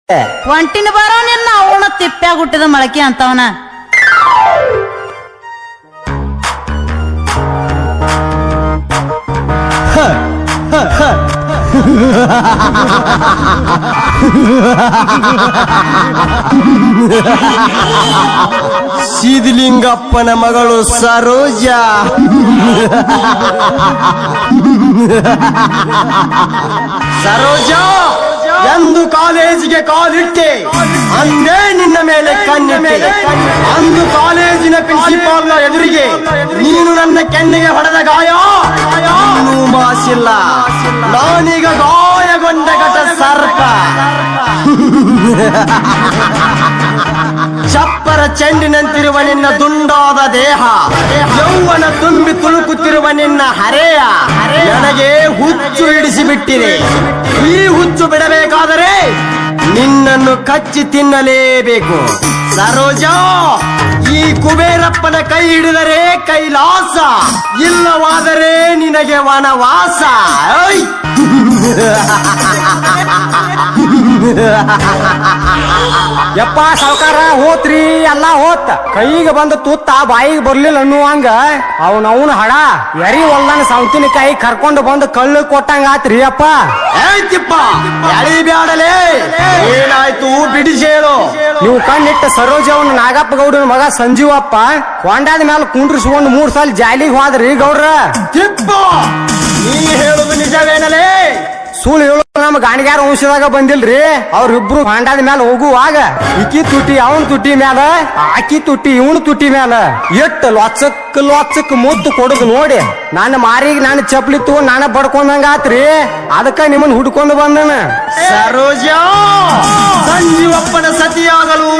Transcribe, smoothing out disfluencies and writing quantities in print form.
ಒಂಟಿನ ಬರೋ ನಿನ್ನ ಅವನ ತಿಪ್ಪ್ಯಾಗ ಹುಟ್ಟಿದ ಮೊಳಕೆ ಅಂತವನ. ಸಿದ್ಲಿಂಗಪ್ಪನ ಮಗಳು ಸರೋಜ. ಸರೋಜ ಎಂದು ಕಾಲೇಜಿಗೆ ಕಾಲಿಟ್ಟೆ ಅಂದೇ ನಿನ್ನ ಮೇಲೆ ಕಣ್ಣಿಟ್ಟೆ. ಅಂದು ಕಾಲೇಜಿನ ಪ್ರಿನ್ಸಿಪಾಲ್ನ ಎದುರಿಗೆ ನೀನು ನನ್ನ ಕೆನ್ನೆಗೆ ಹೊಡೆದ ಗಾಯ ಇನ್ನೂ ಮಾಸಿಲ್ಲ. ನಾನೀಗ ಗಾಯಗೊಂಡ ಘಟ ಸರ್ಪ. ಚಪ್ಪರ ಚೆಂಡಿನಂತಿರುವ ನಿನ್ನ ದುಂಡಾದ ದೇಹ, ಯೌವನ ತುಂಬಿ ತುಳುಕುತ್ತಿರುವ ನಿನ್ನ ಹರೆಯ ನನಗೆ ಹುಚ್ಚು ಹಿಡಿಸಿಬಿಟ್ಟಿದೆ. ಈ ಹುಚ್ಚು ಬಿಡಬೇಕಾದರೆ ನಿನ್ನನ್ನು ಕಚ್ಚಿ ತಿನ್ನಲೇಬೇಕು. ಸರೋಜ, ಈ ಕುಬೇರಪ್ಪನ ಕೈ ಹಿಡಿದರೆ ಕೈಲಾಸ, ಇಲ್ಲವಾದರೆ ನಿನಗೆ ವನವಾಸ. ಯಪ್ಪ ಸಾವ್ಕಾರ ಹೋತ್ರಿ ಎಲ್ಲಾ ಹೋತ್. ಕೈಗೆ ಬಂದ ತುತ್ತ ಬಾಯಿಗೆ ಬರ್ಲಿಲ್ಲ ಅನ್ನುವಂಗ ಅವನವನ ಹಡ ಎರಿ ಹೊಲ್ದಾನ ಸೌತಿನ ಕೈ ಕರ್ಕೊಂಡು ಬಂದು ಕಳ್ಳು ಕೊಟ್ಟಂಗ ಆತ್ರಿ ಅಪ್ಪ. ಏಯ್ತಿಪ್ಪ ಎಳಿ ಬ್ಯಾಡಲೇ, ಏನಾಯ್ತು ಬಿಡಿಸಿ ಹೇಳು. ನೀವು ಕಣ್ಣಿಟ್ಟ ಸರೋಜ ಅವನ ನಾಗಪ್ಪ ಗೌಡನ ಮಗ ಸಂಜೀವಪ್ಪ ಕೊಂಡಾದ ಮೇಲೆ ಕುಂಡ್ರಿಸ್ಕೊಂಡು 3 ಸಲ ಜಾಲಿಗೆ ಹೋದ್ರಿ ಗೌಡ್ರ. ತಿಪ್ಪ ನೀ ಹೇಳುದು ನಿಜವೇನಲೇ? ಸುಳ್ಳು ಹೇಳು ನಮ್ ಗಾಣಿಗಾರ ವಂಶದಾಗ ಬಂದಿಲ್ರಿ. ಅವ್ರಿಬ್ರು ಹೊಂಡಾದ ಮ್ಯಾಲ ಹೋಗುವಾಗ ಇಕ್ಕಿ ತುಟಿ ಅವನ್ ತುಟಿ ಮ್ಯಾಲ, ಆಕಿ ತುಟಿ ಇವನ್ ತುಟಿ ಮ್ಯಾಲ ಎಟ್ಟು ಲೊಚ್ಚಕ್ ಮುತ್ತು ಕೊಡುದು ನೋಡಿ ನನ್ನ ಮಾರಿಗೆ ನಾನು ಚಪ್ಲಿ ತಗೊಂಡ್ ನಾನ ಬಡ್ಕೊಂಡಂಗ ಆತ್ರಿ. ಅದಕ್ಕ ನಿಮ್ಮನ್ ಹುಡ್ಕೊಂಡು ಬಂದನ. ಸರೋಜ, ಸಂಜೀವಪ್ಪನ ಸತಿಯಾಗಲು